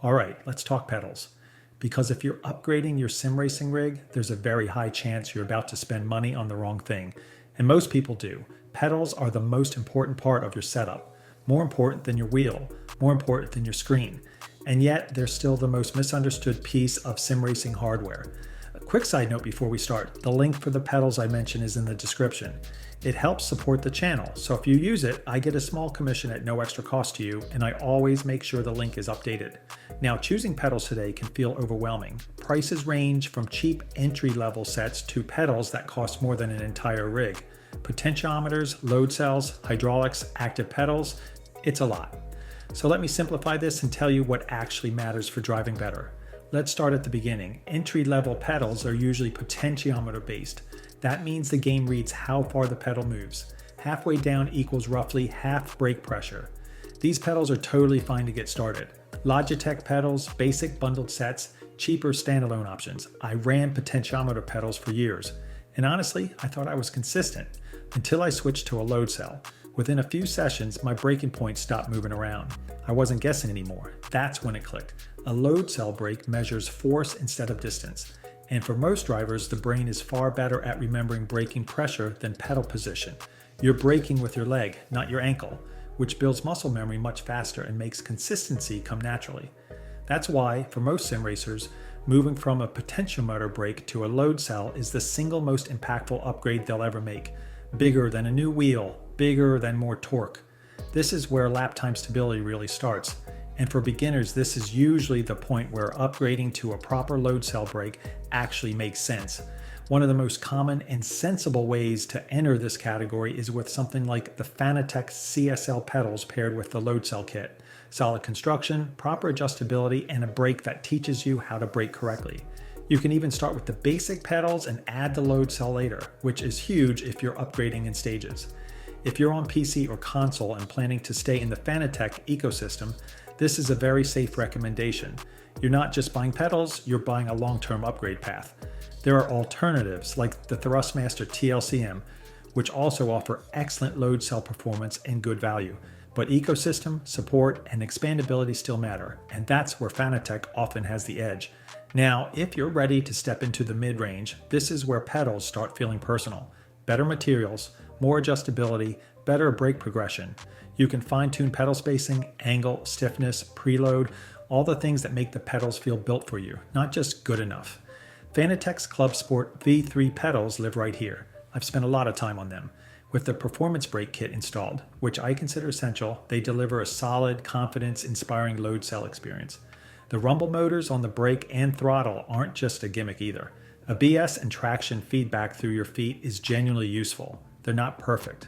All right, let's talk pedals. Because if you're upgrading your sim racing rig, there's a very high chance you're about to spend money on the wrong thing. And most people do. Pedals are the most important part of your setup. More important than your wheel, more important than your screen. And yet, they're still the most misunderstood piece of sim racing hardware. A quick side note before we start, the link for the pedals I mentioned is in the description. It helps support the channel, so if you use it, I get a small commission at no extra cost to you, and I always make sure the link is updated. Now, choosing pedals today can feel overwhelming. Prices range from cheap entry-level sets to pedals that cost more than an entire rig. Potentiometers, load cells, hydraulics, active pedals, it's a lot. So let me simplify this and tell you what actually matters for driving better. Let's start at the beginning. Entry-level pedals are usually potentiometer based. That means the game reads how far the pedal moves. Halfway down equals roughly half brake pressure. These pedals are totally fine to get started. Logitech pedals, basic bundled sets, cheaper standalone options. I ran potentiometer pedals for years. And honestly, I thought I was consistent until I switched to a load cell. Within a few sessions, my braking point stopped moving around. I wasn't guessing anymore. That's when it clicked. A load cell brake measures force instead of distance. And for most drivers, the brain is far better at remembering braking pressure than pedal position. You're braking with your leg, not your ankle, which builds muscle memory much faster and makes consistency come naturally. That's why, for most sim racers, moving from a potentiometer brake to a load cell is the single most impactful upgrade they'll ever make. Bigger than a new wheel, bigger than more torque. This is where lap time stability really starts. And for beginners, this is usually the point where upgrading to a proper load cell brake actually makes sense. One of the most common and sensible ways to enter this category is with something like the Fanatec CSL pedals paired with the load cell kit. Solid construction, proper adjustability, and a brake that teaches you how to brake correctly. You can even start with the basic pedals and add the load cell later, which is huge if you're upgrading in stages. If you're on PC or console and planning to stay in the Fanatec ecosystem, this is a very safe recommendation. You're not just buying pedals, you're buying a long-term upgrade path. There are alternatives like the Thrustmaster TLCM, which also offer excellent load cell performance and good value. But ecosystem, support, and expandability still matter, and that's where Fanatec often has the edge. Now, if you're ready to step into the mid-range, this is where pedals start feeling personal. Better materials, more adjustability, better brake progression. You can fine-tune pedal spacing, angle, stiffness, preload, all the things that make the pedals feel built for you, not just good enough. Fanatec's Club Sport V3 pedals live right here. I've spent a lot of time on them. With the performance brake kit installed, which I consider essential, they deliver a solid, confidence-inspiring load cell experience. The rumble motors on the brake and throttle aren't just a gimmick either. ABS and traction feedback through your feet is genuinely useful. They're not perfect.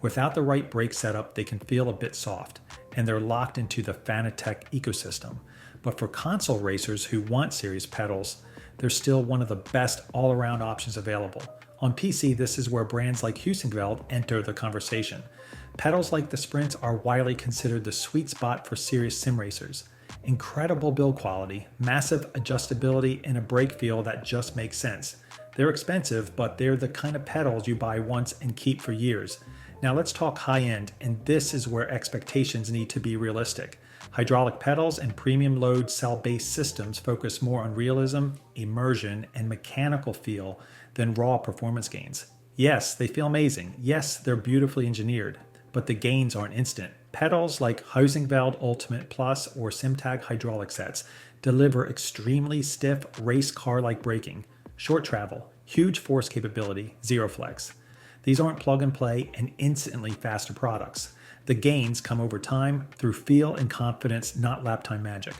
Without the right brake setup, they can feel a bit soft, and they're locked into the Fanatec ecosystem. But for console racers who want serious pedals, they're still one of the best all-around options available. On PC, this is where brands like Husingveld enter the conversation. Pedals like the Sprints are widely considered the sweet spot for serious sim racers. Incredible build quality, massive adjustability, and a brake feel that just makes sense. They're expensive, but they're the kind of pedals you buy once and keep for years. Now let's talk high-end, and this is where expectations need to be realistic. Hydraulic pedals and premium load cell-based systems focus more on realism, immersion, and mechanical feel than raw performance gains. Yes, they feel amazing. Yes, they're beautifully engineered, but the gains aren't instant. Pedals like Husingveld Ultimate Plus or SimTag hydraulic sets deliver extremely stiff race car-like braking, short travel, huge force capability, zero flex. These aren't plug and play and instantly faster products. The gains come over time through feel and confidence, not lap time magic.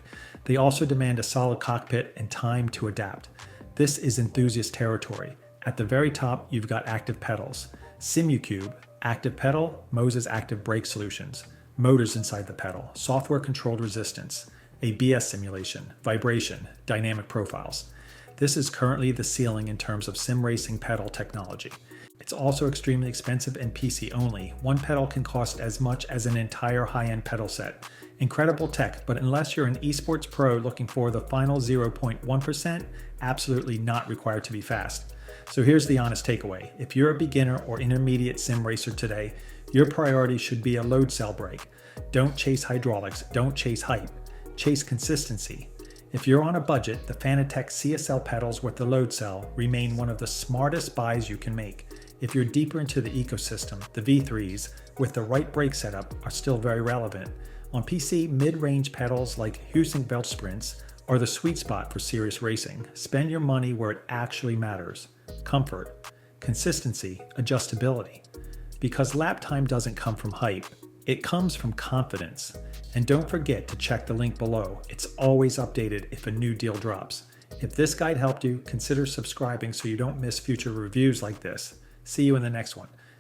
They also demand a solid cockpit and time to adapt. This is enthusiast territory. At the very top, you've got active pedals. SimuCube, active pedal, Moses active brake solutions, motors inside the pedal, software controlled resistance, ABS simulation, vibration, dynamic profiles. This is currently the ceiling in terms of sim racing pedal technology. It's also extremely expensive and PC only. One pedal can cost as much as an entire high-end pedal set. Incredible tech, but unless you're an esports pro looking for the final 0.1%, absolutely not required to be fast. So here's the honest takeaway. If you're a beginner or intermediate sim racer today, your priority should be a load cell brake. Don't chase hydraulics, don't chase hype. Chase consistency. If you're on a budget, the Fanatec CSL pedals with the load cell remain one of the smartest buys you can make. If you're deeper into the ecosystem, the V3s with the right brake setup are still very relevant. On PC, mid-range pedals like Husing Belt Sprints are the sweet spot for serious racing. Spend your money where it actually matters. Comfort, consistency, adjustability. Because lap time doesn't come from hype, it comes from confidence. And don't forget to check the link below. It's always updated if a new deal drops. If this guide helped you, consider subscribing so you don't miss future reviews like this. See you in the next one.